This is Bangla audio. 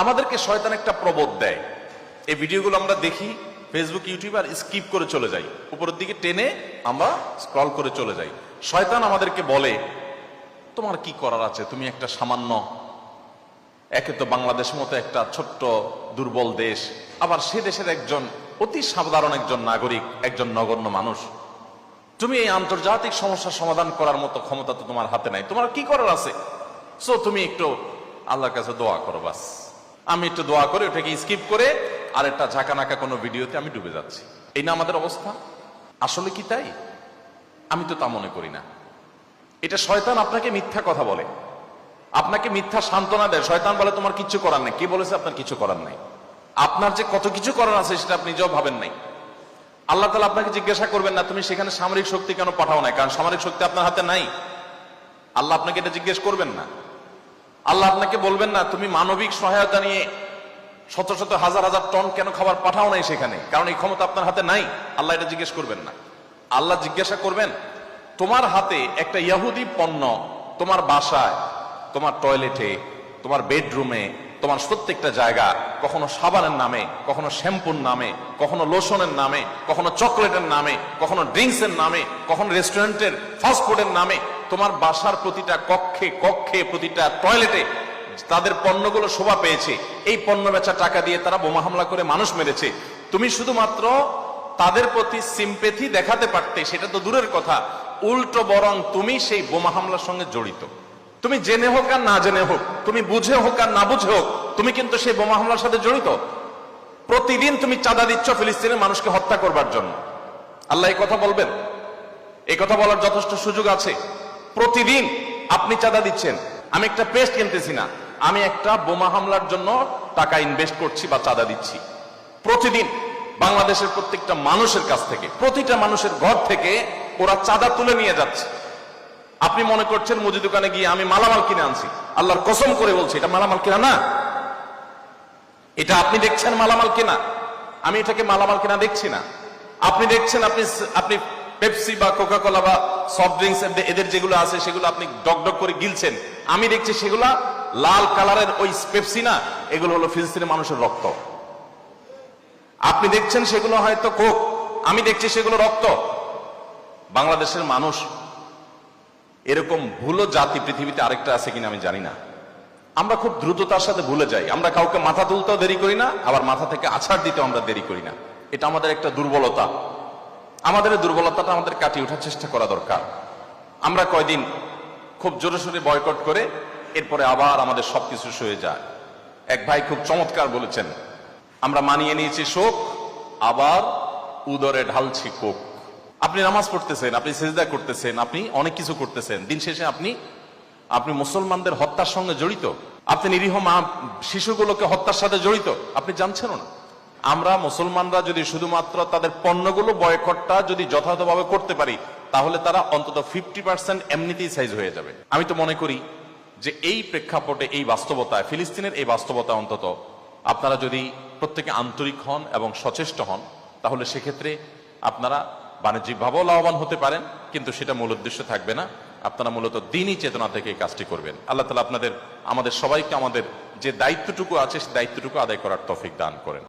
আমাদেরকে শয়তান একটা প্রবোধ দেয়। এই ভিডিওগুলো আমরা দেখি ফেসবুক, ইউটিউব, আর স্কিপ করে চলে যাই, উপরের দিকে টেনে আমরা স্ক্রল করে চলে যাই। শয়তান আমাদেরকে বলে, তোমার কি করার আছে, তুমি একটা সামান্য, একে তো বাংলাদেশ মতো একটা ছোট্ট দুর্বল দেশ, আবার সে দেশের একজন অতি সাধারণ একজন নাগরিক, একজন নগণ্য মানুষ। তুমি এই আন্তর্জাতিক সমস্যার সমাধান করার মতো ক্ষমতা তো তোমার হাতে নাই, তোমার কি করার আছে? সো তুমি একটু আল্লাহর কাছে দোয়া করো, বাস। আমি একটু দোয়া করে ওটাকে স্কিপ করে আর একটা ঝাঁকানাকা কোনো ভিডিওতে আমি ডুবে যাচ্ছি। এই না আমাদের অবস্থা? আসলে কি তাই? আমি তো তা মনে করি না। এটা শয়তান আপনাকে মিথ্যা কথা বলে, আপনাকে মিথ্যা সান্ত্বনা দেয়। শয়তান বলে তোমার কিচ্ছু করার নাই। কে বলেছে আপনার কিছু করার নাই? আপনার যে কত কিছু করার আছে সেটা আপনি নিজেও ভাবেন নাই। আল্লাহ তাআলা আপনাকে জিজ্ঞাসা করবেন না তুমি সেখানে সামরিক শক্তি কেন পাঠাও নাই, কারণ সামরিক শক্তি আপনার হাতে নাই। আল্লাহ আপনাকে এটা জিজ্ঞেস করবেন না। আল্লাহ আপনাকে বলবেন না তুমি মানবিক সহায়তা নিয়ে শত শত হাজার হাজার টন কেন খাবার পাঠাও নাই সেখানে, কারণ এই ক্ষমতা আপনার হাতে নাই। আল্লাহ এটা জিজ্ঞেস করবেন না। আল্লাহ জিজ্ঞাসা করবেন তোমার হাতে একটা ইহুদি পণ্য তোমার বাসায়, তোমার টয়লেটে, তোমার বেডরুমে, তোমার প্রত্যেকটা জায়গা, কখনো সাবানের নামে, কখনো শ্যাম্পুর নামে, কখনো লোশনের নামে, কখনো চকলেটের নামে, কখনো ড্রিঙ্কসের নামে, কখনো রেস্টুরেন্টের ফাস্টফুডের নামে, তোমার বাসার প্রতিটা কক্ষে কক্ষে, প্রতিটা টয়লেটে তাদের পণ্যগুলো শোভা পেয়েছে। এই পণ্য বেচা টাকা দিয়ে তারা বোমা হামলা করে মানুষ মেরেছে। তুমি শুধুমাত্র তাদের প্রতি সিম্পেথি দেখাতে পারতে, সেটা তো দূরের কথা, উল্টো বরং তুমি সেই বোমা হামলার সঙ্গে জড়িত। তুমি জেনে হোক আর না জেনে হোক, তুমি বুঝে হোক আর না বুঝে হোক, তুমি কিন্তু সেই বোমা হামলার সাথে জড়িত। প্রতিদিন তুমি চাঁদা দিচ্ছ ফিলিস্তিনের মানুষকে হত্যা করবার জন্য। আল্লাহ এই কথা বলবেন? এই কথা বলার যথেষ্ট সুযোগ আছে। প্রতিদিন আপনি চাঁদা দিচ্ছেন। আমি একটা পেস্ট কিনতেছি না, আমি একটা বোমা হামলার জন্য টাকা ইনভেস্ট করছি বা চাঁদা দিচ্ছি। প্রতিদিন বাংলাদেশের প্রত্যেকটা মানুষের কাছ থেকে, প্রতিটা মানুষের ঘর থেকে ওরা চাঁদা তুলে নিয়ে যাচ্ছে। আপনি মনে করছেন মুদি দোকানে গিয়ে আমি মালামাল কিনে আনছি। আল্লাহর কসম করে বলছি এটা মালামাল কিনা না। এটা আপনি দেখছেন মালামাল কিনা, আমি এটাকে মালামাল কিনা দেখছি না। আপনি দেখছেন আপনি পেপসি বা কোকা কোলা বা সফট ড্রিঙ্কস এদের যেগুলো আছে সেগুলো আপনি ডক করে গিলছেন। আমি দেখছি সেগুলা লাল কালারের ওই পেপসি না, এগুলো হলো ফিলিস্তিনের মানুষের রক্ত। আপনি দেখছেন সেগুলো হয়তো কোক, আমি দেখছি সেগুলো রক্ত। বাংলাদেশের মানুষ এরকম ভুলো জাতি পৃথিবীতে আরেকটা আছে কিনা আমি জানি না। আমরা খুব দ্রুততার সাথে ভুলে যাই। আমরা কাউকে মাথা তুলতেও দেরি করি না, আবার মাথা থেকে আছাড় দিতেও আমরা দেরি করি না। এটা আমাদের একটা দুর্বলতা। আমাদের এই দুর্বলতাটা আমাদের কাটিয়ে ওঠার চেষ্টা করা দরকার। আমরা কয়দিন খুব জোরে সোরে বয়কট করে এরপরে আবার আমাদের সবকিছু সয়ে যায়। এক ভাই খুব চমৎকার বলেছেন, আমরা মানিয়ে নিয়েছি শোক, আবার উদরে ঢালছি কোক। আপনি নামাজ পড়তেছেন, আপনি সিজদা করতেছেন, আপনি অনেক কিছু করতেছেন, দিন শেষে আপনি মুসলমানদের হত্যার সঙ্গে জড়িত। আপনি নিরীহ মা শিশুগুলোকে হত্যার সাথে জড়িত, আপনি জানছেনও না। আমরা মুসলমানরা যদি শুধুমাত্র তাদের পণ্যগুলো বয়কটটা যদি যথাযথভাবে করতে পারি, তাহলে তারা অন্তত 50% এমনিতেই সাইজ হয়ে যাবে। আমি তো মনে করি যে এই প্রেক্ষাপটে, এই বাস্তবতায়, ফিলিস্তিনের এই বাস্তবতা অন্তত আপনারা যদি প্রত্যেকে আন্তরিক হন এবং সচেষ্ট হন, তাহলে সেক্ষেত্রে আপনারা বাণিজ্যিকভাবেও লাভবান হতে পারেন, কিন্তু সেটা মূল উদ্দেশ্য থাকবে না। আপনারা মূলত দ্বীনি চেতনা থেকে এই কাজটি করবেন। আল্লাহ তাআলা আমাদের সবাইকে আমাদের যে দায়িত্বটুকু আছে সেই দায়িত্বটুকু আদায় করার তৌফিক দান করেন।